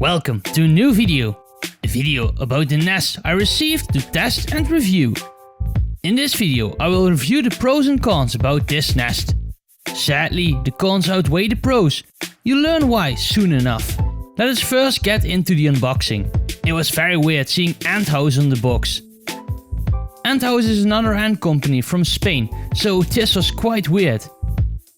Welcome to a new video. A video about the nest I received to test and review. In this video I will review the pros and cons about this nest. Sadly, the cons outweigh the pros. You'll learn why soon enough. Let us first get into the unboxing. It was very weird seeing Ant House on the box. Ant House is another ant company from Spain, so this was quite weird.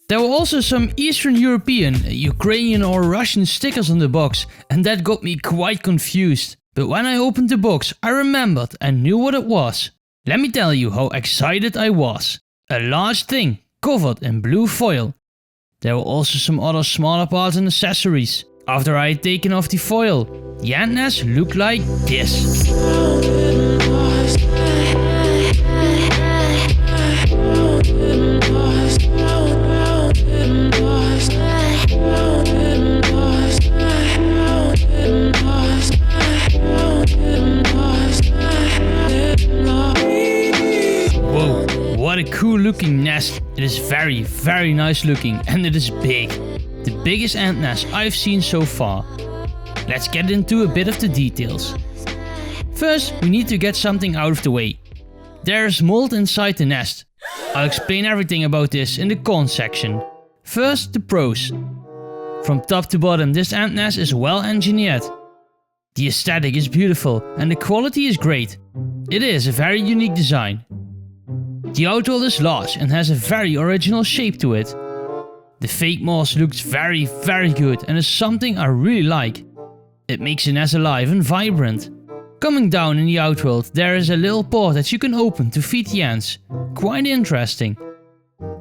There were also some Eastern European, Ukrainian or Russian stickers on the box, and that got me quite confused. But when I opened the box, I remembered and knew what it was. Let me tell you how excited I was. A large thing covered in blue foil. There were also some other smaller parts and accessories. After I had taken off the foil, the ant nest looked like this. What a cool looking nest. It is very nice looking and it is big. The biggest ant nest I've seen so far. Let's get into a bit of the details. First, we need to get something out of the way. There's mold inside the nest. I'll explain everything about this in the cons section. First, the pros. From top to bottom, this ant nest is well engineered. The aesthetic is beautiful and the quality is great. It is a very unique design. The outworld is large and has a very original shape to it. The fake moss looks very good and is something I really like. It makes the nest alive and vibrant. Coming down in the outworld there is a little port that you can open to feed the ants. Quite interesting.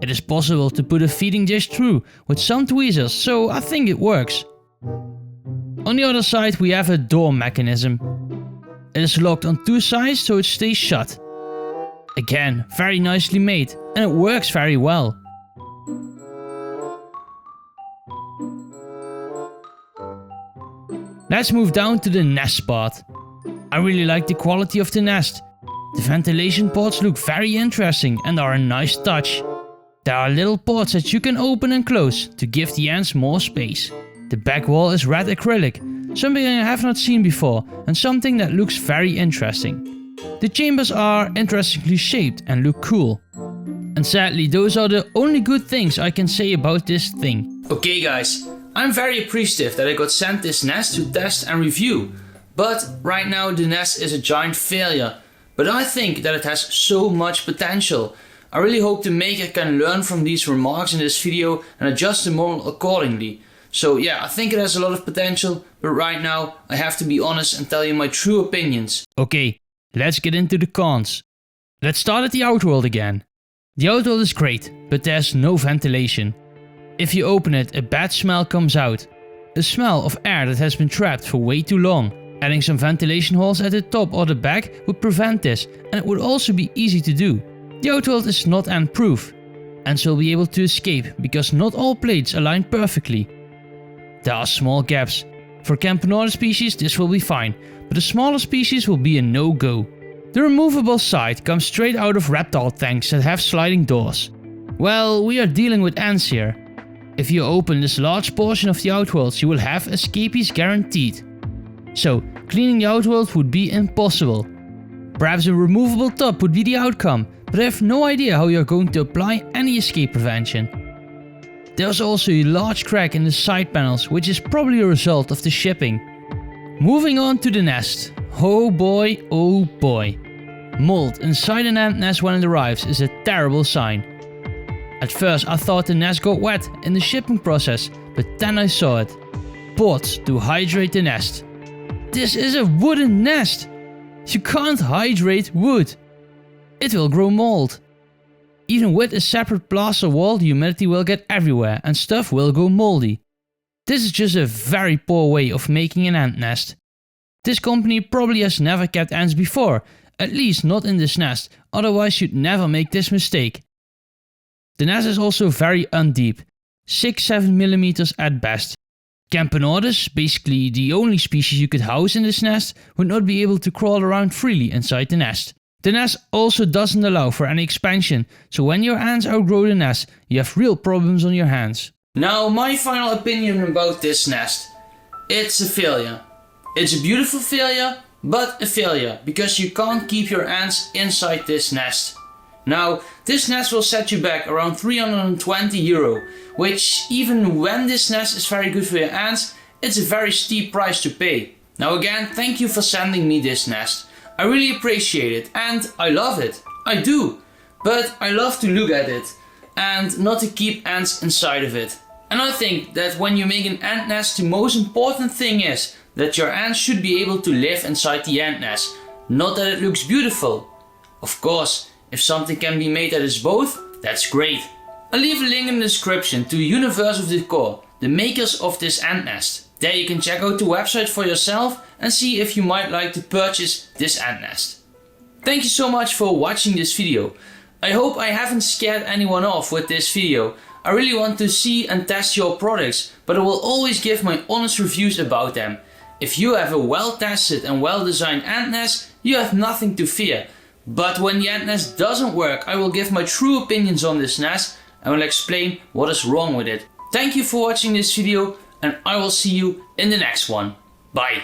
It is possible to put a feeding dish through with some tweezers, so I think it works. On the other side we have a door mechanism. It is locked on two sides so it stays shut. Again, very nicely made and it works very well. Let's move down to the nest part. I really like the quality of the nest. The ventilation ports look very interesting and are a nice touch. There are little ports that you can open and close to give the ants more space. The back wall is red acrylic, something I have not seen before and something that looks very interesting. The chambers are interestingly shaped and look cool. And sadly, those are the only good things I can say about this thing. Okay guys, I'm very appreciative that I got sent this nest to test and review. But right now the nest is a giant failure. But I think that it has so much potential. I really hope the maker can learn from these remarks in this video and adjust the model accordingly. So yeah, I think it has a lot of potential, but right now I have to be honest and tell you my true opinions. Okay. Let's get into the cons. Let's start at the outworld again. The outworld is great, but there's no ventilation. If you open it, a bad smell comes out. A smell of air that has been trapped for way too long. Adding some ventilation holes at the top or the back would prevent this, and it would also be easy to do. The outworld is not ant proof. Ants will be able to escape because not all plates align perfectly. There are small gaps. For Campanora species this will be fine, but the smaller species will be a no-go. The removable side comes straight out of reptile tanks that have sliding doors. Well, we are dealing with ants here. If you open this large portion of the outworlds you will have escapees guaranteed. So, cleaning the outworld would be impossible. Perhaps a removable top would be the outcome, but I have no idea how you are going to apply any escape prevention. There's also a large crack in the side panels, which is probably a result of the shipping. Moving on to the nest. Oh boy. Mold inside an ant nest when it arrives is a terrible sign. At first I thought the nest got wet in the shipping process, but then I saw it. Pots to hydrate the nest. This is a wooden nest. You can't hydrate wood. It will grow mold. Even with a separate plaster wall, the humidity will get everywhere and stuff will go moldy. This is just a very poor way of making an ant nest. This company probably has never kept ants before, at least not in this nest, otherwise you'd never make this mistake. The nest is also very undeep, 6-7 mm at best. Campanores, basically the only species you could house in this nest, would not be able to crawl around freely inside the nest. The nest also doesn't allow for any expansion, so when your ants outgrow the nest, you have real problems on your hands. Now my final opinion about this nest. It's a failure. It's a beautiful failure, but a failure because you can't keep your ants inside this nest. Now, this nest will set you back around €320, which even when this nest is very good for your ants, it's a very steep price to pay. Now again, thank you for sending me this nest. I really appreciate it and I love it. I do. But I love to look at it and not to keep ants inside of it. And I think that when you make an ant nest, the most important thing is that your ants should be able to live inside the ant nest, not that it looks beautiful. Of course, if something can be made that is both, that's great. I'll leave a link in the description to Universal Decor, the makers of this ant nest. There you can check out the website for yourself and see if you might like to purchase this ant nest. Thank you so much for watching this video. I hope I haven't scared anyone off with this video. I really want to see and test your products, but I will always give my honest reviews about them. If you have a well tested and well designed ant nest, you have nothing to fear. But when the ant nest doesn't work, I will give my true opinions on this nest and will explain what is wrong with it. Thank you for watching this video and I will see you in the next one. Bye.